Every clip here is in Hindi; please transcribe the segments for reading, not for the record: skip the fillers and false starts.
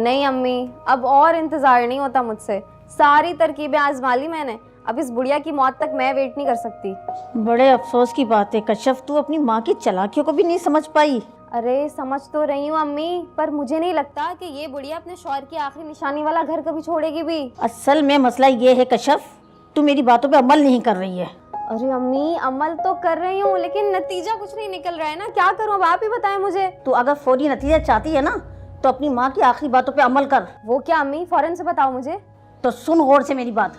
नहीं अम्मी, अब और इंतजार नहीं होता मुझसे। सारी तरकीबें आजमा ली मैंने, अब इस बुढ़िया की मौत तक मैं वेट नहीं कर सकती। बड़े अफसोस की बात है कश्यप, तू अपनी माँ की चालाकियों को भी नहीं समझ पाई। अरे समझ तो रही हूँ अम्मी, पर मुझे नहीं लगता कि ये बुढ़िया अपने शौहर की आखिरी निशानी वाला घर कभी छोड़ेगी भी। असल में मसला ये है कश्यप, तू मेरी बातों पे अमल नहीं कर रही है। अरे अम्मी, अमल तो कर रही हूँ लेकिन नतीजा कुछ नहीं निकल रहा है ना, क्या करूँ अब आप ही बताएं मुझे। तू अगर फौरी नतीजा चाहती है ना तो अपनी माँ की आखिरी बातों पे अमल कर। वो क्या अम्मी, फौरन से बताओ मुझे। तो सुन गौर से मेरी बात।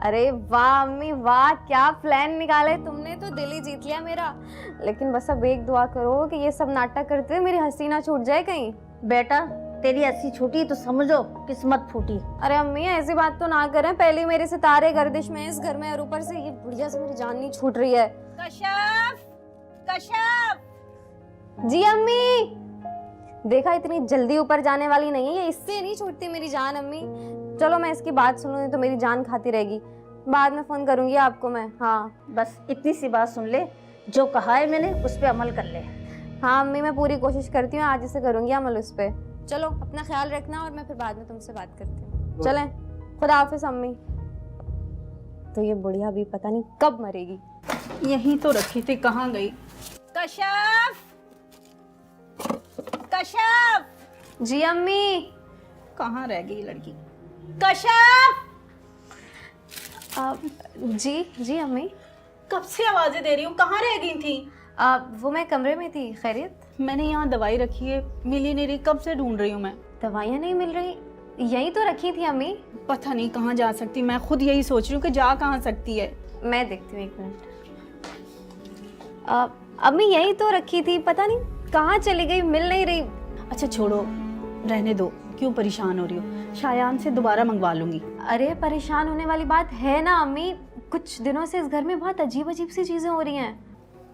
अरे वाह अम्मी वाह, क्या प्लान निकाले तुमने, तो दिल ही जीत लिया मेरा। लेकिन बस अब एक दुआ करो कि ये सब नाटक करते हुए मेरी हंसी ना छूट जाए कहीं। बेटा तेरी हंसी छूटी तो समझो किस्मत फूटी। अरे अम्मी ऐसी बात तो ना करें, पहले मेरे सितारे गर्दिश में इस घर में और ऊपर से ये बुढ़िया से मेरी जान नहीं छूट रही है। कश्यप, कश्यप। जी अम्मी। देखा, इतनी जल्दी ऊपर जाने वाली नहीं है ये, इससे नहीं छूटती मेरी जान अम्मी। चलो मैं इसकी बात सुनूंगी तो मेरी जान खाती रहेगी, बाद में फोन करूंगी आपको मैं। हाँ बस इतनी सी बात सुन ले, जो कहा है मैंने उस पे अमल कर ले। हाँ अम्मी, मैं पूरी कोशिश करती हूँ, आज से करूंगी अमल उस पे। चलो अपना ख्याल रखना और मैं फिर बाद में तुमसे बात करती हूँ। चलें, खुदा हाफिज अम्मी। तो ये बुढ़िया भी पता नहीं कब मरेगी। यहीं तो रखी थी, कहाँ गई? कश्यप, कश्यप। जी अम्मी। कहाँ रह गई लड़की? कश्यप। जी जी अम्मी। कब से आवाजें दे रही हूँ, कहाँ रह गई थी? वो मैं कमरे में थी। खैरियत? मैंने यहाँ दवाई रखी है, मिली नहीं रही, कब से ढूंढ रही हूँ मैं। दवाइयाँ नहीं मिल रही? यहीं तो रखी थी अम्मी। पता नहीं कहाँ जा सकती, मैं खुद यही सोच रही हूँ कि जा कहाँ सकती है। मैं देखती हूँ, एक मिनट। अम्मी यहीं तो रखी थी, पता नहीं कहाँ चली गई, मिल नहीं रही। अच्छा छोड़ो, रहने दो, क्यों परेशान हो रही हो? शायान से दोबारा मंगवा लूंगी। अरे परेशान होने वाली बात है ना अम्मी, कुछ दिनों से इस घर में बहुत अजीब अजीब सी चीजें हो रही हैं।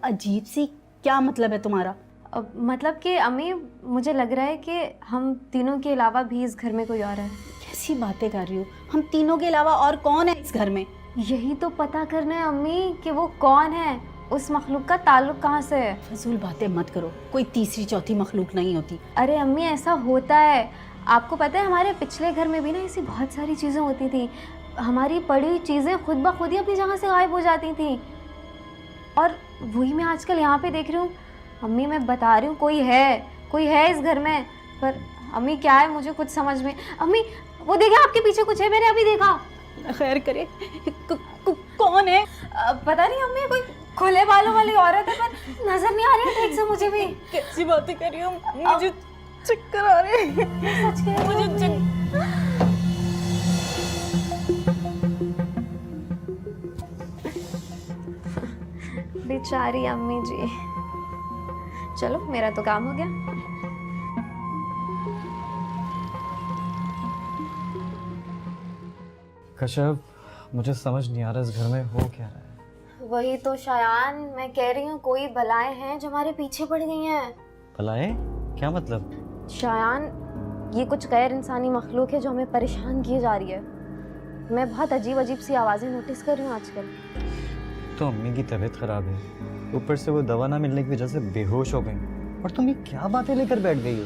अजीब सी? क्या मतलब है तुम्हारा? मतलब कि अम्मी, मुझे लग रहा है कि हम तीनों के अलावा भी इस घर में कोई और है। कैसी बातें कर रही हो? हम तीनों के अलावा और कौन है इस घर में? यही तो पता करना है अम्मी कि वो कौन है, उस मखलूक का ताल्लुक कहाँ से है। फजूल बातें मत करो, कोई तीसरी चौथी मखलूक नहीं होती। अरे अम्मी ऐसा होता है, आपको पता है हमारे पिछले घर में भी ना ऐसी बहुत सारी चीज़ें होती थी। हमारी पड़ी हुई चीज़ें खुद ब खुद ही अपनी जगह से गायब हो जाती थी, और वही मैं आजकल यहाँ पे देख रही हूँ। अम्मी मैं बता रही हूँ, कोई है इस घर में, पर अम्मी क्या है मुझे कुछ समझ में। अम्मी वो देखिए आपके पीछे कुछ है, मैंने अभी देखा। खैर करे, कौन है? पता नहीं अम्मी, कोई खुले बालों वाली औरत है, पर नजर नहीं आ रही है ठीक से मुझे भी। कैसी बातें कर रही हो? मुझे चक्कर आ रहे हैं। सच कह रही हूँ, मुझे बेचारी अम्मी जी। चलो मेरा तो काम हो गया। कश्यप, मुझे समझ नहीं आ रहा इस घर में हो क्या रहा है। वही तो शायान मैं कह रही हूँ, कोई बलाएं हैं जो हमारे पीछे पड़ गई हैं। भलाए? क्या मतलब? शायान ये कुछ गैर इंसानी मखलूक है जो हमें परेशान किए जा रही है। मैं बहुत अजीब अजीब सी आवाज़ें नोटिस कर रही हूँ आजकल। तो अम्मी की तबीयत खराब है, ऊपर से वो दवा ना मिलने की वजह से बेहोश हो गई, और तुम ये क्या बातें लेकर बैठ गई हो?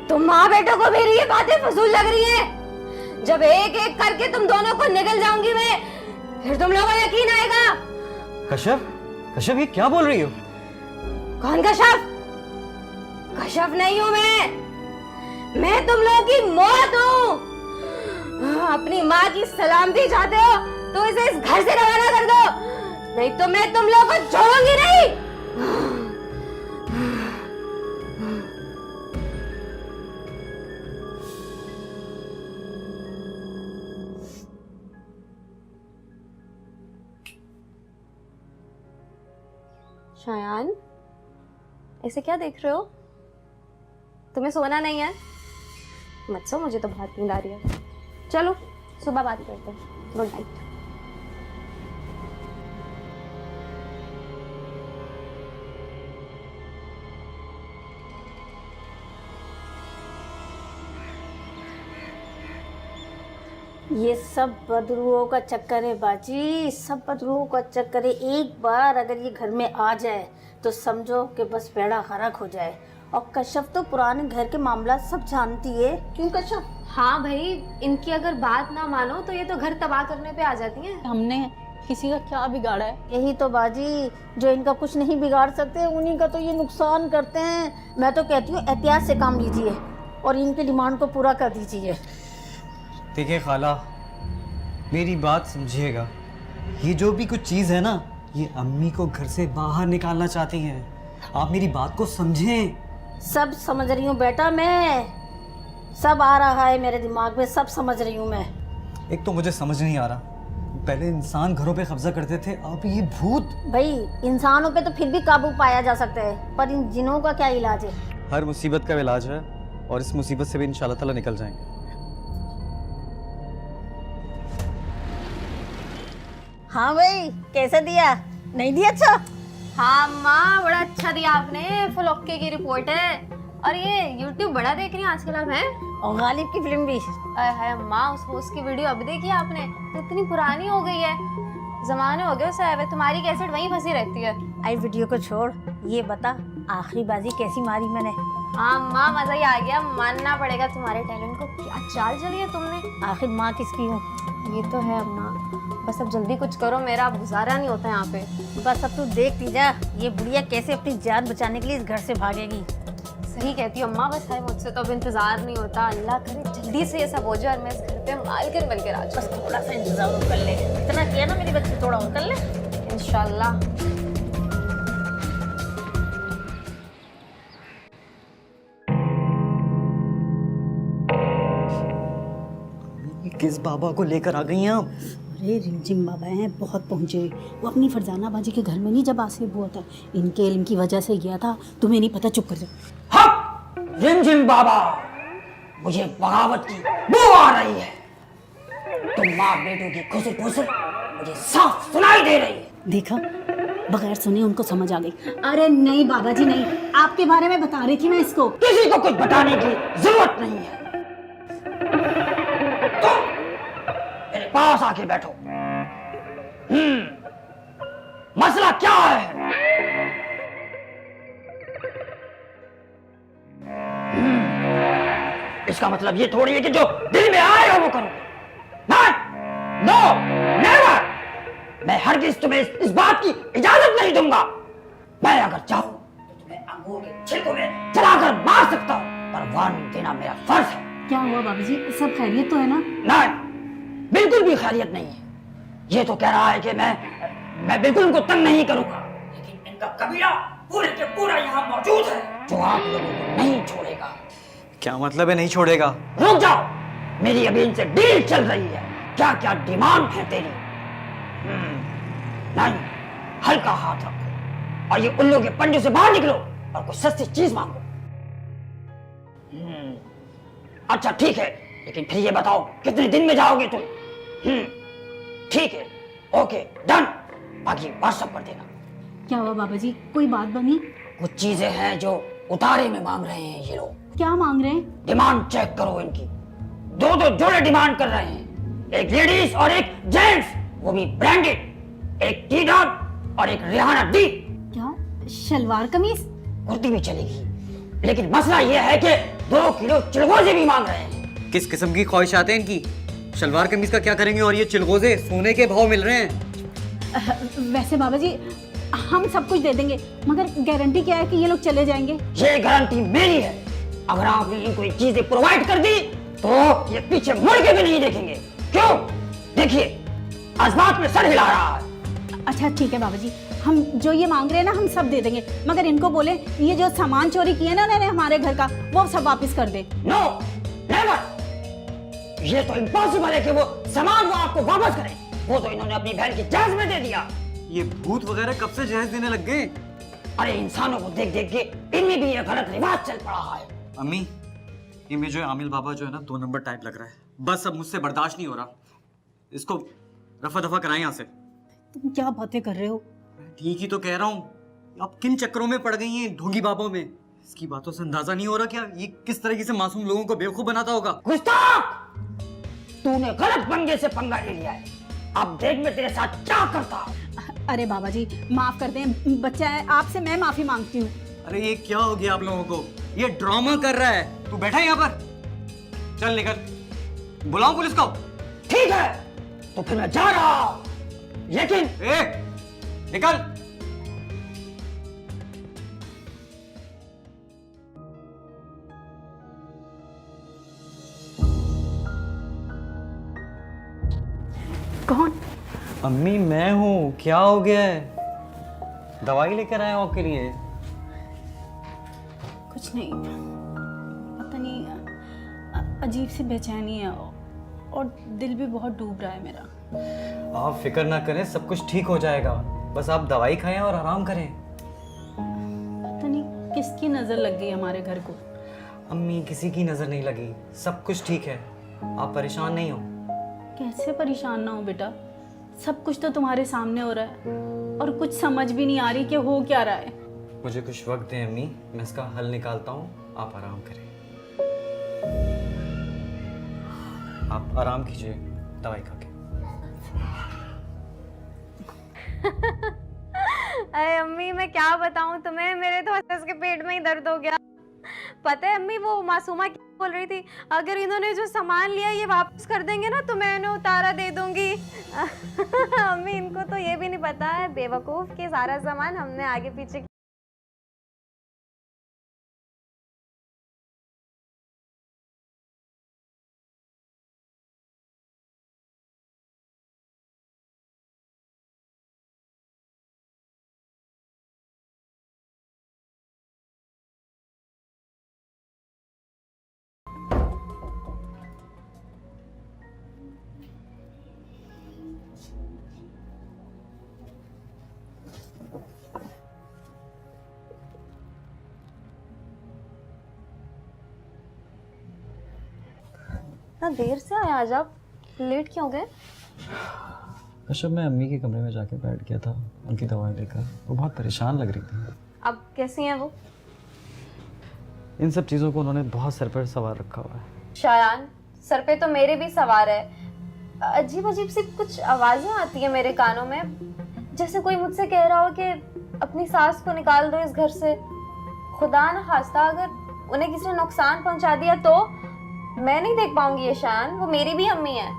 तुम माँ बेटों को मेरी ये बातें फजूल लग रही हैं। जब एक एक करके तुम दोनों को निगल जाऊंगी मैं, फिर तुम लोगों को यकीन आएगा। कश्यप, कश्यप ये क्या बोल रही हो? कौन कश्यप? कश्यप नहीं हूं मैं तुम लोगों की मौत हूँ। अपनी माँ की सलामती चाहते हो तो इसे इस घर से रवाना कर दो, नहीं तो मैं तुम लोगों को छोड़ूंगी नहीं। शायान ऐसे क्या देख रहे हो? तुम्हें सोना नहीं है? मत सो, मुझे तो बहुत नींद आ रही है। चलो सुबह बात करते हैं। Good night. ये सब बदरुओं का चक्कर है बाजी, सब बदरुओं का चक्कर है। एक बार अगर ये घर में आ जाए तो समझो कि बस बेड़ा गर्क हो जाए। और कश्यप तो पुराने घर के मामला सब जानती है। क्यों कश्यप? हाँ भाई, इनकी अगर बात ना मानो तो ये तो घर तबाह करने पे आ जाती हैं। हमने किसी का क्या बिगाड़ा है? यही तो बाजी, जो इनका कुछ नहीं बिगाड़ सकते उन्हीं का तो ये नुकसान करते हैं। मैं तो कहती हूँ एहतियात से काम लीजिए और इनकी डिमांड को पूरा कर दीजिए। देखिए खाला, मेरी बात समझिएगा। ये जो भी कुछ चीज़ है ना, ये अम्मी को घर से बाहर निकालना चाहती हैं। आप मेरी बात को समझें। सब समझ रही हूँ बेटा, मैं सब आ रहा है मेरे दिमाग में, सब समझ रही हूँ मैं। एक तो मुझे समझ नहीं आ रहा, पहले इंसान घरों पे कब्जा करते थे, अब ये भूत। भाई इंसानों पे तो फिर भी काबू पाया जा सकता है, पर इन जिनों का क्या इलाज है? हर मुसीबत का इलाज है और इस मुसीबत से भी इंशाल्लाह ताला निकल जाएंगे। हाँ भाई, कैसे दिया? नहीं दिया? अच्छा हाँ माँ, बड़ा अच्छा दिया आपने, फुल ओके की रिपोर्ट है। और ये YouTube बड़ा देख रही हैं आजकल आप हैं? और गालिब की फिल्म भी। है माँ, उस होस्ट की वीडियो अब देखी आपने? तो इतनी पुरानी हो गई है, जमाने हो गए उसे आए हुए। तुम्हारी कैसेट वहीं फंसी रहती है। आई वीडियो को छोड़, ये बता आखिरी बाजी कैसी मारी मैंने? हाँ माँ, मजा ही आ गया, मानना पड़ेगा तुम्हारे टैलेंट को। क्या चाल चली है तुमने। आखिर माँ किसकी हूँ? ये तो है अम्मा, बस अब जल्दी कुछ करो, मेरा अब गुजारा नहीं होता यहाँ पे। बस अब तू देखती जा, ये बुढ़िया कैसे अपनी जान बचाने के लिए इस घर से भागेगी। सही कहती हो अम्मा, बस है मुझसे तो अब इंतजार नहीं होता। अल्लाह करे जल्दी से ये सब हो जाए और मैं इस घर पे मालकिन बन के राज। बस थोड़ा सा इंतजार और कर ले, इतना किया ना मेरी बच्ची, थोड़ा और कर ले इंशाल्लाह। किस बाबा को लेकर आ गई हैं आप? अरे रिमझिम बाबा हैं, बहुत पहुँचे। वो अपनी फरजाना बाजी के घर में नहीं जब आसिफ हुआ था, इनके इल्म की वजह से गया था। तुम्हें नहीं पता, चुप कर जाओ। हाँ, रिमझिम बाबा, मुझे बगावत की बू आ रही है। तुम माँ बेटों की खुशी खुशी मुझे साफ सुनाई दे रही है। देखा, बगैर सुने उनको समझ आ गई। अरे नहीं बाबा जी नहीं, आपके बारे में बता रही थी मैं इसको। किसी को कुछ बताने की जरूरत नहीं है। तुम मेरे पास आके बैठो। मसला क्या है? इसका मतलब ये थोड़ी है कि जो दिल में आएगा वो करूंगा। No, never. मैं हरगिज तुम्हें इस बात की इजाजत नहीं दूंगा। मैं अगर चाहूं तो तुम्हें अंगूर के छिलकों में चलाकर मार सकता हूं, पर वार्निंग देना मेरा फर्ज है। क्या हुआ बाबा जी, सब खैरियत तो है ना? नहीं, बिल्कुल भी खैरियत नहीं है। ये तो कह रहा है कि मैं बिल्कुल उनको तंग नहीं करूंगा, लेकिन इनका कबीला पूरे के पूरा यहाँ मौजूद है, जो आप लोगों को नहीं छोड़ेगा। क्या मतलब है नहीं छोड़ेगा? रुक जाओ, मेरी अभी इनसे डील चल रही है। क्या क्या डिमांड है तेरी? नहीं, हल्का हाथ रखो और ये उल्लू के पंजे से बाहर निकलो और कोई सस्ती चीज मांगो। अच्छा ठीक है, लेकिन फिर ये बताओ कितने दिन में जाओगे तुम? ठीक है, ओके डन। बाकी व्हाट्सएप कर देना। क्या हुआ बाबा जी, कोई बात बनी? कुछ चीजें हैं जो उतारे में मांग रहे हैं ये लोग। क्या मांग रहे हैं? डिमांड चेक करो इनकी। दो जोड़े डिमांड कर रहे हैं, एक लेडीज और एक जेंट्स, वो भी ब्रांडेड। एक टी डॉट और एक रिहाना डी। क्या शलवार कमीज? कुर्ती भी चलेगी, लेकिन मसला ये है कि 2 किलो चिलगोजे भी मांग रहे हैं। किस किस्म की ख्वाहिशात हैं इनकी? शलवार कमीज का क्या करेंगे और ये चिलगोजे सोने के भाव मिल रहे हैं। वैसे बाबा जी हम सब कुछ दे देंगे, मगर गारंटी क्या है कि ये लोग चले जाएंगे? ये गारंटी मेरी है। अगर आपने इनको ये चीजें प्रोवाइड कर दी तो ये पीछे मुड़ के भी नहीं देखेंगे। क्यों? देखिए, असबात में सर हिला रहा है। अच्छा ठीक है बाबा जी, हम जो ये मांग रहे हैं ना हम सब दे देंगे, मगर इनको बोले ये जो सामान चोरी किया ना उन्होंने हमारे घर का, वो सब वापस कर दे। No, never. ये तो इम्पॉसिबल है कि वो सामान वो आपको वापस करें। वो तो इन्होंने अपनी बहन की जहेज में दे दिया। ये भूत वगैरह कब से जहेज देने लग गए? अरे इंसानों को देख देख के इनमें भी ये गलत रिवाज चल पड़ा है। अम्मी, ये जो आमिल बाबा जो है ना 2 नंबर टाइप लग रहा है। बस अब मुझसे बर्दाश्त नहीं हो रहा, इसको रफा दफा कराएं यहाँ से। तुम क्या बातें कर रहे हो? ठीक ही तो कह रहा हूँ, अब किन चक्करों में पड़ गई हैं ढोंगी बाबों में। इसकी बातों से अंदाजा नहीं हो रहा क्या ये किस तरीके से मासूम लोगों को बेवकूफ बनाता होगा। गुस्ताख! तू तूने गलत पंगे से पंगा ले लिया है। अब देख मैं तेरे साथ क्या करता हूँ। अरे बाबा जी माफ कर दें, बच्चा है, आपसे मैं माफी मांगती हूँ। अरे ये क्या हो गया आप लोगों को? ये ड्रामा कर रहा है। तू बैठा है यहाँ पर? चल निकल, बुलाओ पुलिस को। ठीक है, तो फिर मैं जा रहा हूँ, लेकिन निकल। कौन? अम्मी मैं हूँ, क्या हो गया है? दवाई लेकर आया हूँ आपके लिए। कुछ नहीं, पता नहीं अजीब सी बेचैनी है और दिल भी बहुत डूब रहा है मेरा। आप फिक्र ना करें, सब कुछ ठीक हो जाएगा। बस आप दवाई खाएं और आराम करें। पता नहीं किसकी नजर लग गई हमारे घर को। अम्मी किसी की नजर नहीं लगी, सब कुछ ठीक है। आप परेशान नहीं हो। कैसे परेशान ना हो बेटा, सब कुछ तो तुम्हारे सामने हो रहा है और कुछ समझ भी नहीं आ रही कि हो क्या रहा है। मुझे कुछ वक्त दें अम्मी, मैं इसका हल निकालता हूँ। आप आराम करें, आप आराम कीजिए दवाई खा के। अरे अम्मी मैं क्या बताऊं तुम्हें, मेरे तो हंस के पेट में ही दर्द हो गया। पता है अम्मी वो मासूमा क्या बोल रही थी, अगर इन्होंने जो सामान लिया ये वापस कर देंगे ना तो मैं इन्हें उतारा दे दूंगी। अम्मी इनको तो ये भी नहीं पता है बेवकूफ कि सारा सामान हमने आगे पीछे। इतना देर से आए आज आप, लेट क्यों गए? अच्छा मैं अम्मी के कमरे में जाके बैठ गया था उनकी दवाई लेकर। वो बहुत परेशान लग रही थी। अब कैसी हैं वो? इन सब चीज़ों को उन्होंने बहुत सर पर सवार रखा हुआ है। शायान सर पे तो मेरे भी सवार है। अजीब अजीब सी कुछ आवाजें आती है मेरे कानों में, जैसे कोई मुझसे कह रहा हो कि अपनी सास को निकाल दो इस घर से। खुदा न खास्ता अगर उन्हें किसी ने नुकसान पहुंचा दिया तो मैं नहीं देख पाऊंगी ये शान, वो मेरी भी अम्मी है।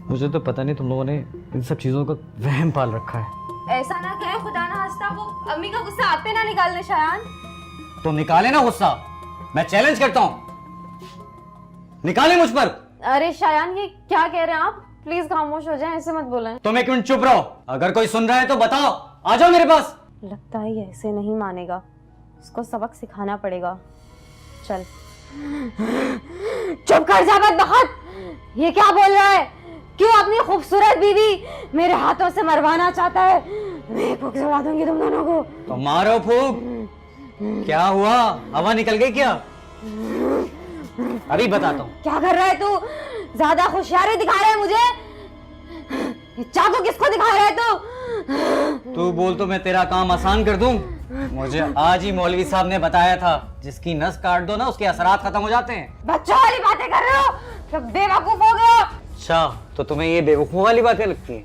मुझे तो पता नहीं तुम लोगों ने इन सब चीज़ों का वहम पाल रखा है। ऐसा ना कहे खुदा ना हंसता, वो अम्मी का गुस्सा आप पे ना निकाल दे शायान। तो निकाले ना गुस्सा, मैं चैलेंज करता हूँ, निकाले मुझ पर। अरे शायान ये क्या कह रहे हैं आप, प्लीज खामोश हो जाएं, ऐसे मत बोलें। तुम एक मिनट चुप रहो, अगर कोई सुन रहा है तो बताओ, आ जाओ मेरे पास। लगता है ये ऐसे नहीं मानेगा, इसको सबक सिखाना पड़ेगा। चल चुप कर जा बदबख्त, ये क्या बोल रहा है? क्यों अपनी खूबसूरत बीवी मेरे हाथों से मरवाना चाहता है? मैं फूंक से उड़ा दूंगी तुम दोनों को। तो मारो फूक। क्या हुआ, हवा निकल गई क्या? अभी बताता हूँ। क्या कर रहा है तू? ज्यादा होशियारी दिखा रहा है मुझे। ये चाकू किसको दिखा रहा है तू? तू बोल तो मैं तेरा काम आसान कर दूं। मुझे आज ही मौलवी साहब ने बताया था, जिसकी नस काट दो ना उसके असरात खत्म हो जाते हैं। बच्चों वाली बातें कर रहे हो, सब बेवकूफ हो गए हो। अच्छा तो तुम्हें ये बेवकूफ वाली बातें लगती हैं?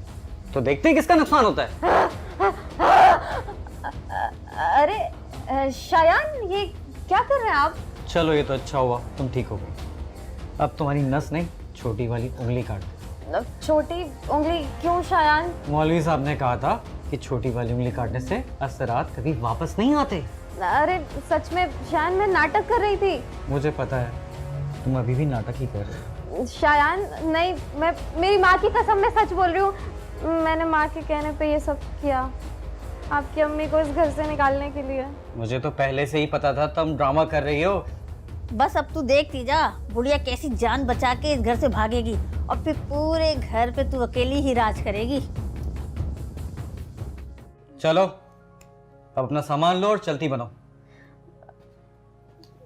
तो देखते हैं किसका नुकसान होता है। अरे शायान ये क्या कर रहे हैं आप? चलो ये तो अच्छा हुआ तुम ठीक हो गई। अब तुम्हारी नस नहीं, छोटी वाली उंगली काट दो। छोटी उंगली क्यों शायान? मौलवी साहब ने कहा था कि छोटी वाली उंगली काटने से असरात कभी वापस नहीं आते। अरे सच में शायान, मैं नाटक कर रही थी। मुझे पता है तुम अभी भी नाटक ही कर रहे हो। शायान नहीं, मैं मेरी माँ की कसम मैं सच बोल रही हूँ। मैंने माँ के कहने पे ये सब किया, आपकी अम्मी को इस घर से निकालने के लिए। मुझे तो पहले से ही पता था तुम ड्रामा कर रही हो। बस अब तू देखती जा बुढ़िया कैसी जान बचा के इस घर से भागेगी और फिर पूरे घर पे तू अकेली ही राज करेगी। चलो अब अपना सामान लो और चलती बनो।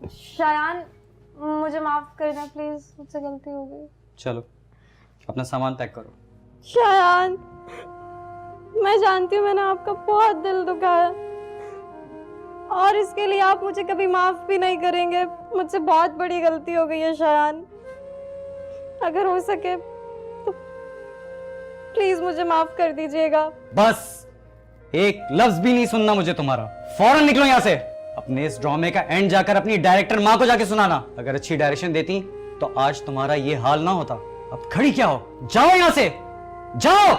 शायान मुझे माफ करना प्लीज, मुझसे गलती हो गई। चलो अपना सामान पैक करो। शायान मैं जानती हूँ मैंने आपका बहुत दिल दुखाया और इसके लिए आप मुझे कभी माफ भी नहीं करेंगे। मुझसे बहुत बड़ी गलती हो गई है शायान। अगर हो सके तो प्लीज मुझे माफ कर दीजिएगा। बस एक लफ्ज भी नहीं सुनना मुझे तुम्हारा। फौरन निकलो यहाँ से। अपने इस ड्रामे का एंड जाकर अपनी डायरेक्टर माँ को जाके सुनाना। अगर अच्छी डायरेक्शन देती तो आज तुम्हारा ये हाल ना होता। अब खड़ी क्या हो, जाओ यहाँ से, जाओ।